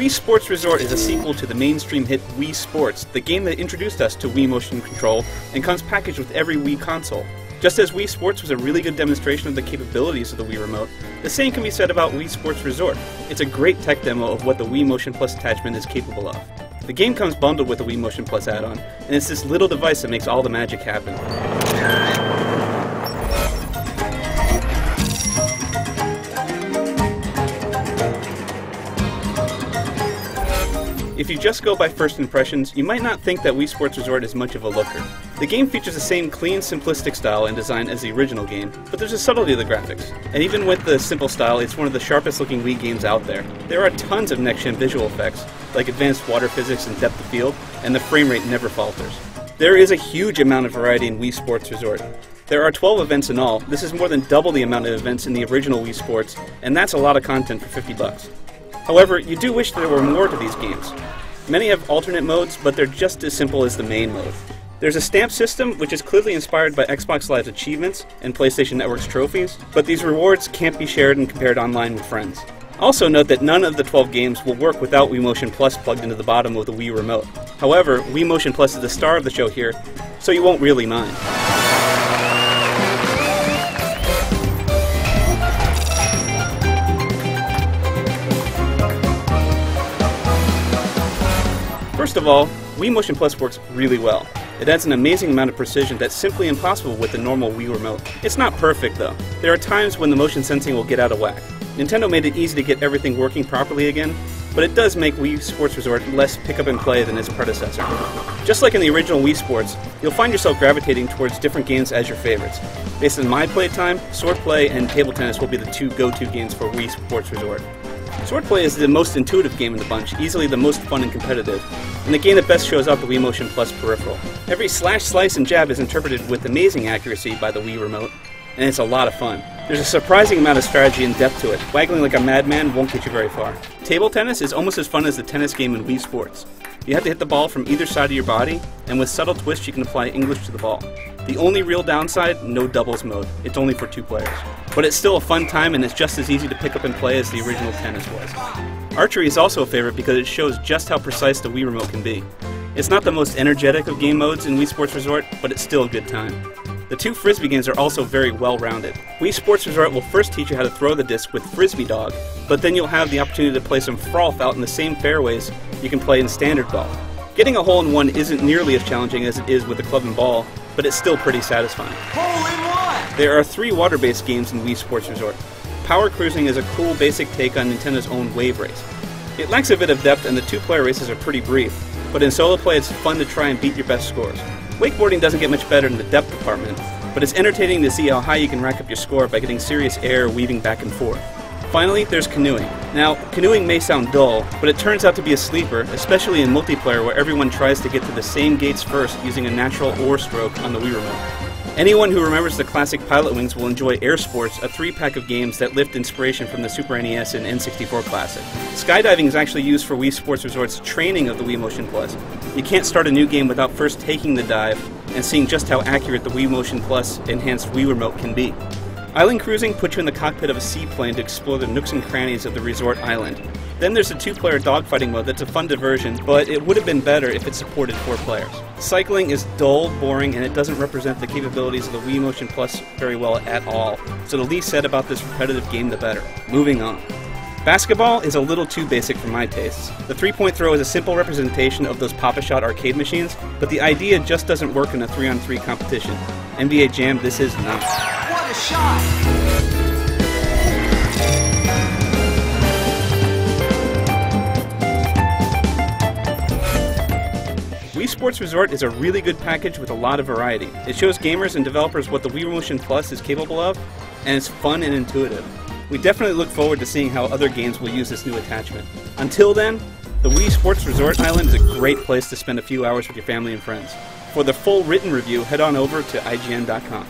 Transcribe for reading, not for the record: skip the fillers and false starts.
Wii Sports Resort is a sequel to the mainstream hit Wii Sports, the game that introduced us to Wii Motion Control and comes packaged with every Wii console. Just as Wii Sports was a really good demonstration of the capabilities of the Wii Remote, the same can be said about Wii Sports Resort. It's a great tech demo of what the Wii Motion Plus attachment is capable of. The game comes bundled with the Wii Motion Plus add-on, and it's this little device that makes all the magic happen. If you just go by first impressions, you might not think that Wii Sports Resort is much of a looker. The game features the same clean, simplistic style and design as the original game, but there's a subtlety to the graphics. And even with the simple style, it's one of the sharpest looking Wii games out there. There are tons of next-gen visual effects, like advanced water physics and depth of field, and the frame rate never falters. There is a huge amount of variety in Wii Sports Resort. There are 12 events in all. This is more than double the amount of events in the original Wii Sports, and that's a lot of content for $50. However, you do wish there were more to these games. Many have alternate modes, but they're just as simple as the main mode. There's a stamp system, which is clearly inspired by Xbox Live's achievements and PlayStation Network's trophies, but these rewards can't be shared and compared online with friends. Also note that none of the 12 games will work without Wii Motion Plus plugged into the bottom of the Wii Remote. However, Wii Motion Plus is the star of the show here, so you won't really mind. First of all, Wii Motion Plus works really well. It adds an amazing amount of precision that's simply impossible with the normal Wii Remote. It's not perfect though. There are times when the motion sensing will get out of whack. Nintendo made it easy to get everything working properly again, but it does make Wii Sports Resort less pick up and play than its predecessor. Just like in the original Wii Sports, you'll find yourself gravitating towards different games as your favorites. Based on my playtime, Swordplay and Table Tennis will be the two go-to games for Wii Sports Resort. Swordplay is the most intuitive game in the bunch, easily the most fun and competitive, and the game that best shows off the Wii Motion Plus peripheral. Every slash, slice, and jab is interpreted with amazing accuracy by the Wii Remote, and it's a lot of fun. There's a surprising amount of strategy and depth to it. Waggling like a madman won't get you very far. Table tennis is almost as fun as the tennis game in Wii Sports. You have to hit the ball from either side of your body, and with subtle twists you can apply English to the ball. The only real downside, no doubles mode. It's only for 2 players. But it's still a fun time and it's just as easy to pick up and play as the original tennis was. Archery is also a favorite because it shows just how precise the Wii Remote can be. It's not the most energetic of game modes in Wii Sports Resort, but it's still a good time. The 2 Frisbee games are also very well-rounded. Wii Sports Resort will first teach you how to throw the disc with Frisbee Dog, but then you'll have the opportunity to play some Frolf out in the same fairways you can play in Standard Ball. Getting a hole-in-one isn't nearly as challenging as it is with the club and ball, but it's still pretty satisfying. Hole-in-one! There are 3 water-based games in Wii Sports Resort. Power Cruising is a cool basic take on Nintendo's own Wave Race. It lacks a bit of depth and the 2-player races are pretty brief, but in solo play it's fun to try and beat your best scores. Wakeboarding doesn't get much better in the depth department, but it's entertaining to see how high you can rack up your score by getting serious air weaving back and forth. Finally, there's canoeing. Now, canoeing may sound dull, but it turns out to be a sleeper, especially in multiplayer where everyone tries to get to the same gates first using a natural oar stroke on the Wii Remote. Anyone who remembers the classic Pilotwings will enjoy Air Sports, a 3-pack of games that lift inspiration from the Super NES and N64 classic. Skydiving is actually used for Wii Sports Resort's training of the Wii Motion Plus. You can't start a new game without first taking the dive and seeing just how accurate the Wii Motion Plus enhanced Wii Remote can be. Island cruising puts you in the cockpit of a seaplane to explore the nooks and crannies of the resort island. Then there's a 2-player dogfighting mode that's a fun diversion, but it would have been better if it supported 4 players. Cycling is dull, boring, and it doesn't represent the capabilities of the Wii Motion Plus very well at all, so the least said about this repetitive game the better. Moving on. Basketball is a little too basic for my tastes. The 3-point throw is a simple representation of those Pop-A-Shot arcade machines, but the idea just doesn't work in a 3-on-3 competition. NBA Jam, this is not. What a shot! Wii Sports Resort is a really good package with a lot of variety. It shows gamers and developers what the Wii Motion Plus is capable of, and it's fun and intuitive. We definitely look forward to seeing how other games will use this new attachment. Until then, the Wii Sports Resort Island is a great place to spend a few hours with your family and friends. For the full written review, head on over to IGN.com.